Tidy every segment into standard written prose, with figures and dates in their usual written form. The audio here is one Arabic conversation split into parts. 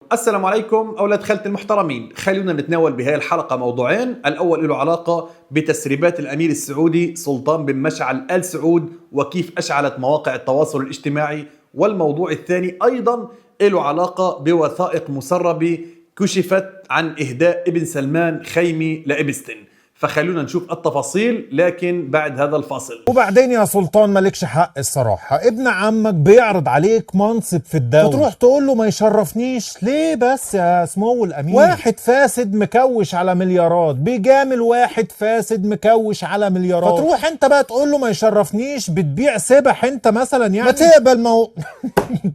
السلام عليكم أولاد خالتي المحترمين. خلونا نتناول بهذه الحلقة موضوعين. الأول له علاقة بتسريبات الأمير السعودي سلطان بن مشعل آل سعود وكيف أشعلت مواقع التواصل الاجتماعي، والموضوع الثاني أيضا له علاقة بوثائق مسربة كشفت عن إهداء ابن سلمان خيمة لإبستن. فخلونا نشوف التفاصيل لكن بعد هذا الفاصل. وبعدين يا سلطان مالكش حق الصراحة، ابن عمك بيعرض عليك منصب في الدولة فتروح تقول له ما يشرفنيش ليه بس يا سمو الأمير؟ واحد فاسد مكوش على مليارات بيجامل واحد فاسد مكوش على مليارات، فتروح انت بقى تقول له ما يشرفنيش؟ بتبيع سبح انت مثلا يعني؟ ما تقبل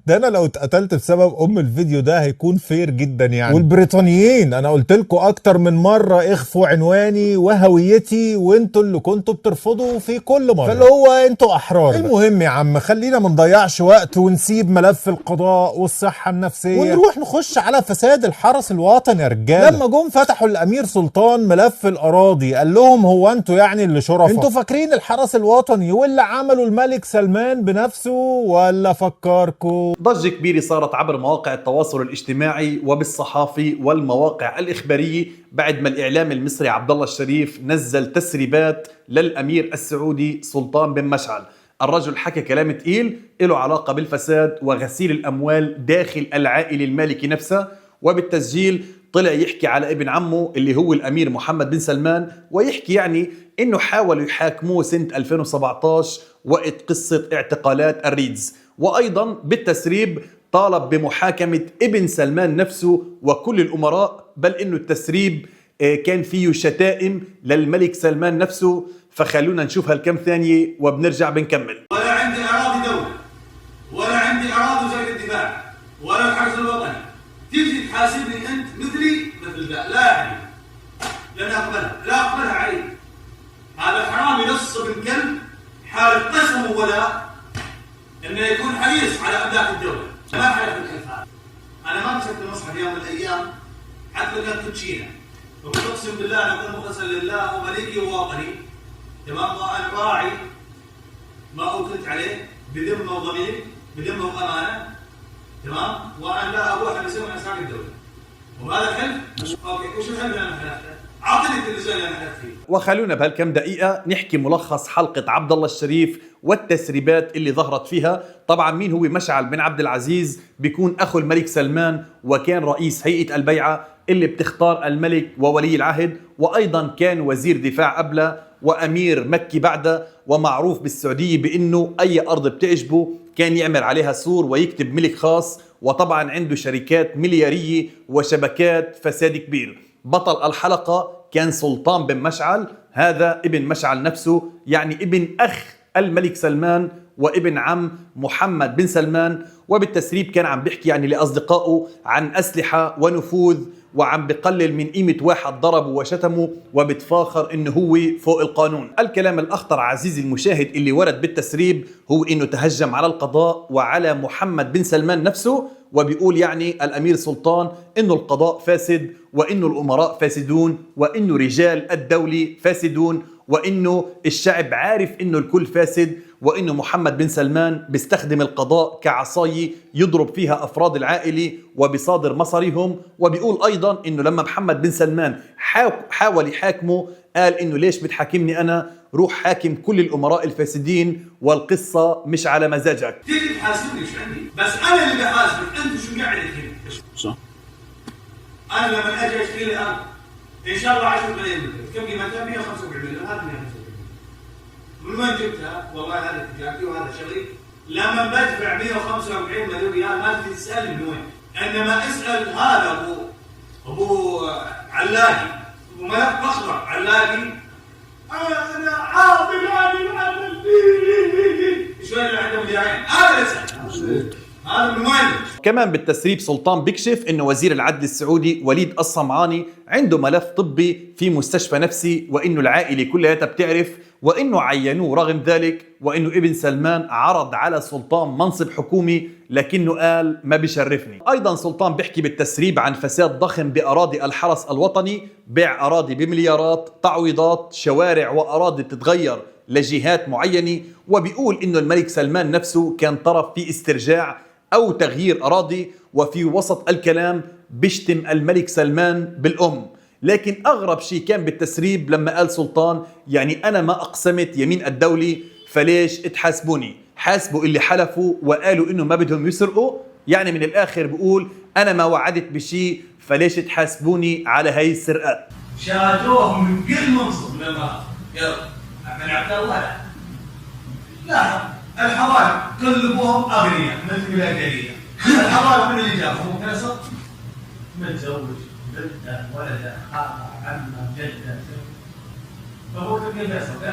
ده انا لو اتقتلت بسبب الفيديو ده هيكون فير جدا يعني. والبريطانيين انا قلت لكم اكتر من مرة اخفوا عنواني هويتي وانتوا اللي كنتوا بترفضوا في كل مرة، فاللي هو انتوا احرار. المهم يا عم خلينا ما نضيعش وقت ونسيب ملف القضاء والصحة النفسية ونروح نخش على فساد الحرس الوطني يا رجاله. لما جم فتحوا الامير سلطان ملف الاراضي قال لهم هو انتوا يعني اللي شرفة؟ انتوا فاكرين الحرس الوطني واللي عملوا الملك سلمان بنفسه ولا فكركم؟ ضجة كبيرة صارت عبر مواقع التواصل الاجتماعي وبالصحافي والمواقع الإخبارية بعد ما الإعلام المصري عبد الله الشريف نزل تسريبات للأمير السعودي سلطان بن مشعل. الرجل حكى كلام تقيل له علاقة بالفساد وغسيل الأموال داخل العائلة المالكي نفسها، وبالتسجيل طلع يحكي على ابن عمه اللي هو الأمير محمد بن سلمان، ويحكي يعني إنه حاولوا يحاكموه سنة 2017 وقت قصة اعتقالات الريدز، وأيضا بالتسريب طالب بمحاكمة ابن سلمان نفسه وكل الأمراء، بل إنه التسريب كان فيه شتائم للملك سلمان نفسه. فخلونا نشوف هالكم ثانية وبنرجع بنكمل. ولا عندي أراضي دولة ولا عندي أراضي وزارة الدفاع ولا الحرس الوطني، تيجي تحاسبني أنت مثل ذا؟ لا يعني لن أقبلها، لا أقبلها علي. هذا حرامي نص بن كلب حال قسم ولا انه يكون حريص على املاك الدوله. ما حلف الحلف هذا. انا ما مسكت المصحف يوم من الايام حتى كانت كوتشينه، واقسم بالله انا كنت مخلصا لله ومليكي ووطني، تمام؟ وانا راعي ما اوكلت عليه بذمه وضمير، بذمه وامانه، تمام؟ وانا لا اروح على سوء اسعار الدوله. وهذا الحلف اوكي، وش الحلف اللي انا حلفته؟ اعطني التلفزيون اللي انا حلفت فيه. وخلونا بهالكم دقيقة نحكي ملخص حلقة عبد الله الشريف والتسريبات اللي ظهرت فيها. طبعا مين هو مشعل بن عبد العزيز؟ بيكون أخو الملك سلمان، وكان رئيس هيئة البيعة اللي بتختار الملك وولي العهد، وأيضا كان وزير دفاع قبله وأمير مكي بعده، ومعروف بالسعودية بأنه أي أرض بتعجبه كان يعمل عليها سور ويكتب ملك خاص، وطبعا عنده شركات مليارية وشبكات فساد كبير. بطل الحلقة كان سلطان بن مشعل، هذا ابن مشعل نفسه، يعني ابن أخ الملك سلمان وابن عم محمد بن سلمان. وبالتسريب كان عم بيحكي يعني لأصدقائه عن أسلحة ونفوذ، وعم بقلل من قيمة واحد ضربه وشتمه وبتفاخر انه هو فوق القانون. الكلام الأخطر عزيزي المشاهد اللي ورد بالتسريب هو انه تهجم على القضاء وعلى محمد بن سلمان نفسه، وبيقول يعني الأمير سلطان انه القضاء فاسد، وانه الأمراء فاسدون، وانه رجال الدولة فاسدون، وانه الشعب عارف انه الكل فاسد، وانه محمد بن سلمان بيستخدم القضاء كعصاية يضرب فيها افراد العائلة وبيصادر مصاريهم. وبيقول ايضا انه لما محمد بن سلمان حاول يحاكمه قال انه ليش بتحاكمني انا؟ روح حاكم كل الامراء الفاسدين والقصة مش على مزاجك. تيجي تحاسبني ايش عندي؟ بس انا اللي بحاسبك، انت شو قاعد هنا؟ صح. انا لما اجي اشتري لي ارض ان شاء الله 10 ملايين، كم قيمتها؟ 145 مليون. هذه 145 من وين جبتها؟ والله هذا تجارتي وهذا شغلي. لما بدفع 145 مليون ريال ما تجي تسالني من وين، انما اسال هذا ابو علاقي، ابو ملف اخضر علاقي، انا عاطل عن شوي اللي عنده مليارين، هذا اسال. هذا من وين؟ كمان بالتسريب سلطان بيكشف انه وزير العدل السعودي وليد الصمعاني عنده ملف طبي في مستشفى نفسي، وانه العائله كلها بتعرف، وانه عينوه رغم ذلك، وانه ابن سلمان عرض على سلطان منصب حكومي لكنه قال ما بيشرفني. ايضا سلطان بيحكي بالتسريب عن فساد ضخم باراضي الحرس الوطني، بيع اراضي بمليارات، تعويضات، شوارع واراضي بتتغير لجهات معينه، وبيقول انه الملك سلمان نفسه كان طرف في استرجاع أو تغيير أراضي. وفي وسط الكلام بيشتم الملك سلمان بالأم. لكن أغرب شيء كان بالتسريب لما قال سلطان يعني أنا ما أقسمت يمين الدولي فليش تحاسبوني؟ حاسبوا اللي حلفوا وقالوا إنه ما بدهم يسرقوا. يعني من الآخر بقول أنا ما وعدت بشيء فليش تحاسبوني على هاي السرقات. شاتوه من كل منصب لما يلا من عبد الله لا الحضارة كلهم أغنياء مثل الجديدة. الحضارة من اللي جابهم فيصل متزوج بنته ولده خاله عمه جده فهو كيف فيصل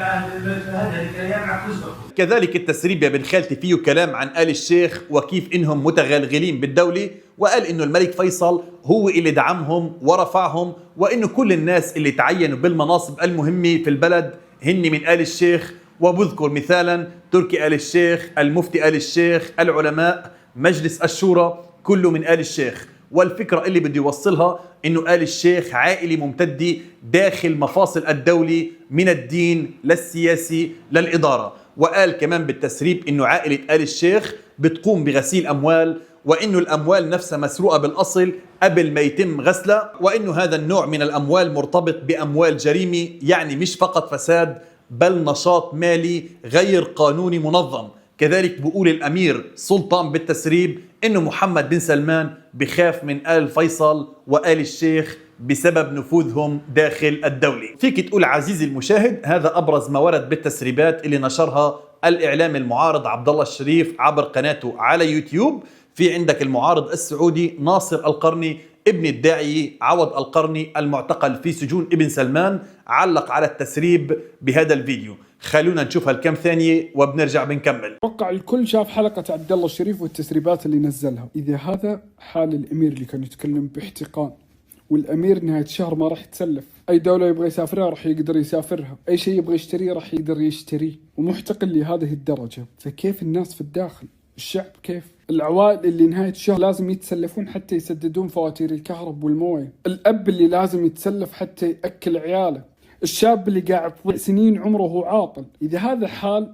هذا الكلام عكوز. كذلك التسريب يا بن خالتي فيه كلام عن آل الشيخ وكيف إنهم متغلغلين بالدولة، وقال إنه الملك فيصل هو اللي دعمهم ورفعهم، وإنه كل الناس اللي تعينوا بالمناصب المهمة في البلد هن من آل الشيخ. وبذكر مثالا تركي آل الشيخ، المفتي آل الشيخ، العلماء، مجلس الشورى، كله من آل الشيخ. والفكرة اللي بدي يوصلها إنه آل الشيخ عائلة ممتدة داخل مفاصل الدولة من الدين للسياسي للإدارة. وقال كمان بالتسريب إنه عائلة آل الشيخ بتقوم بغسيل أموال، وإنه الأموال نفسها مسروقة بالأصل قبل ما يتم غسلها، وإنه هذا النوع من الأموال مرتبط بأموال جريمة، يعني مش فقط فساد بل نشاط مالي غير قانوني منظم. كذلك بقول الأمير سلطان بالتسريب إنه محمد بن سلمان بخاف من آل فيصل وآل الشيخ بسبب نفوذهم داخل الدولة. فيك تقول عزيزي المشاهد هذا أبرز ما ورد بالتسريبات اللي نشرها الإعلام المعارض عبد الله الشريف عبر قناته على يوتيوب. في عندك المعارض السعودي ناصر القرني ابن الداعية عوض القرني المعتقل في سجون ابن سلمان علق على التسريب بهذا الفيديو. خلونا نشوف هالكم ثانية وبنرجع بنكمل. اتوقع الكل شاف حلقة عبد الله الشريف والتسريبات اللي نزلها. إذا هذا حال الأمير اللي كان يتكلم باحتقان، والأمير نهاية الشهر ما راح يتسلف، أي دولة يبغى يسافرها راح يقدر يسافرها، أي شيء يبغى يشتريه راح يقدر يشتريه، ومحتقل لهذه الدرجة. فكيف الناس في الداخل؟ الشعب كيف؟ العوائل اللي نهاية الشهر لازم يتسلفون حتى يسددون فواتير الكهرب والمويه، الأب اللي لازم يتسلف حتى يأكل عياله، الشاب اللي قاعد سنين عمره وهو عاطل. إذا هذا حال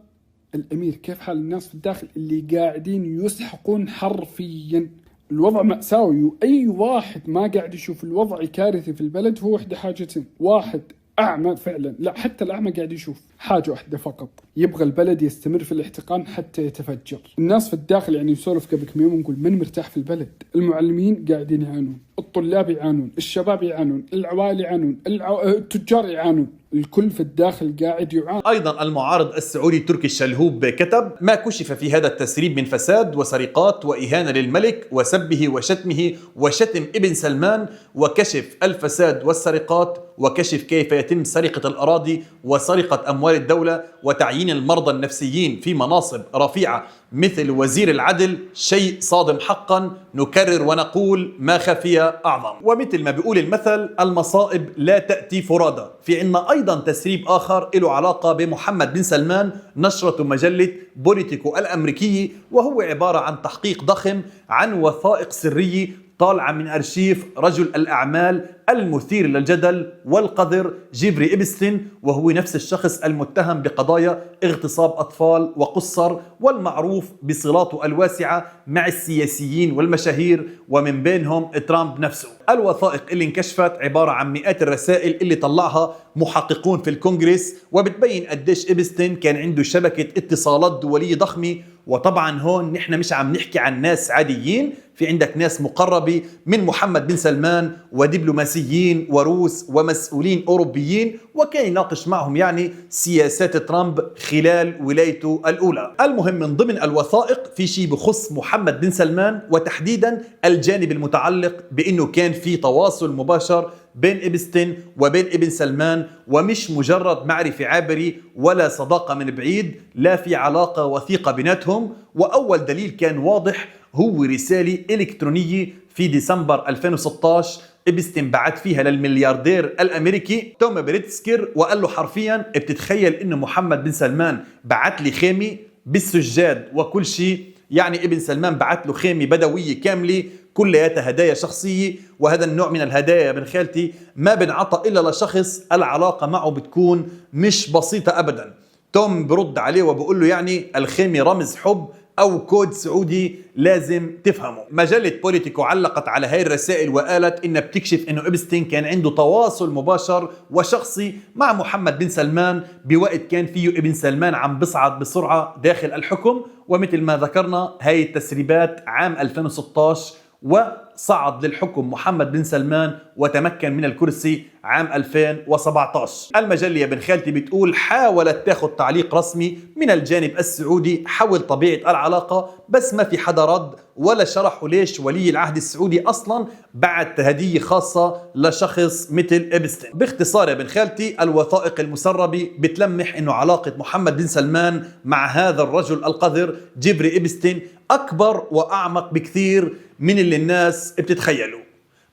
الأمير كيف حال الناس في الداخل اللي قاعدين يسحقون حرفيا؟ الوضع مأساوي، وأي واحد ما قاعد يشوف الوضع كارثي في البلد هو وحده حاجتين: واحد أعمى فعلا، لا حتى الأعمى قاعد يشوف حاجة واحدة فقط، يبغى البلد يستمر في الاحتقان حتى يتفجر. الناس في الداخل يعني يسولف قبل كم يوم نقول من مرتاح في البلد؟ المعلمين قاعدين يعانون، الطلاب يعانون، الشباب يعانون، العوائل يعانون، التجار يعانون، الكل في الداخل قاعد يعاني. أيضا المعارض السعودي تركي الشلهوب كتب: ما كشف في هذا التسريب من فساد وسرقات وإهانة للملك وسبه وشتمه وشتم ابن سلمان، وكشف الفساد والسرقات، وكشف كيف يتم سرقة الأراضي وسرقة أموال الدولة وتعيين المرضى النفسيين في مناصب رفيعة مثل وزير العدل. شيء صادم حقا، نكرر ونقول ما خفي أعظم. ومثل ما بيقول المثل المصائب لا تأتي فرادى. في عنا أيضا تسريب آخر له علاقة بمحمد بن سلمان نشرته مجلة بوليتيكو الأمريكية، وهو عبارة عن تحقيق ضخم عن وثائق سرية طالعة من أرشيف رجل الأعمال المثير للجدل والقذر جيفري إبستين، وهو نفس الشخص المتهم بقضايا اغتصاب أطفال وقُصّر، والمعروف بصلاته الواسعة مع السياسيين والمشاهير ومن بينهم ترامب نفسه. الوثائق اللي انكشفت عبارة عن مئات الرسائل اللي طلعها محققون في الكونغرس، وبتبين قديش إبستين كان عنده شبكة اتصالات دولية ضخمة. وطبعا هون نحن مش عم نحكي عن ناس عاديين، في عندك ناس مقربة من محمد بن سلمان ودبلوماسيين وروس ومسؤولين أوروبيين، وكان يناقش معهم يعني سياسات ترامب خلال ولايته الأولى. المهم من ضمن الوثائق في شيء بخص محمد بن سلمان، وتحديدا الجانب المتعلق بأنه كان في تواصل مباشر بين إبستين وبين ابن سلمان، ومش مجرد معرفة عابرة ولا صداقة من بعيد، لا في علاقة وثيقة بيناتهم. وأول دليل كان واضح هو رسالة إلكترونية في ديسمبر 2016 إبستين بعت فيها للملياردير الأمريكي توم بريتسكر، وقال له حرفيا: بتتخيل إنه محمد بن سلمان بعت لي خيمة بالسجاد وكل شيء؟ يعني ابن سلمان بعت له خيمة بدوية كاملة كلها هدايا شخصية، وهذا النوع من الهدايا يا بن خالتي ما بنعطى إلا لشخص العلاقة معه بتكون مش بسيطة أبدا. توم برد عليه وبقول له يعني الخيمة رمز حب أو كود سعودي لازم تفهمه. مجلة بوليتيكو علقت على هاي الرسائل وقالت إنها بتكشف إنه إبستين كان عنده تواصل مباشر وشخصي مع محمد بن سلمان بوقت كان فيه ابن سلمان عم بصعد بسرعة داخل الحكم، ومثل ما ذكرنا هاي التسريبات عام 2016 وصعد للحكم محمد بن سلمان وتمكن من الكرسي عام 2017. المجلة يا بن خالتي بتقول حاولت تاخذ تعليق رسمي من الجانب السعودي حول طبيعة العلاقة، بس ما في حدا رد ولا شرحوا ليش ولي العهد السعودي أصلا بعت هدية خاصة لشخص مثل إبستين. باختصار يا بن خالتي الوثائق المسربة بتلمح إنه علاقة محمد بن سلمان مع هذا الرجل القذر جيفري إبستين أكبر وأعمق بكثير من اللي الناس بتتخيلوا.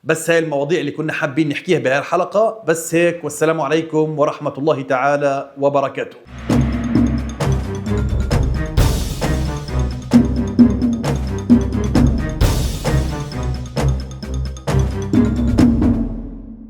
بس هاي المواضيع اللي كنا حابين نحكيها بهاي الحلقة. بس هيك، والسلام عليكم ورحمة الله تعالى وبركاته.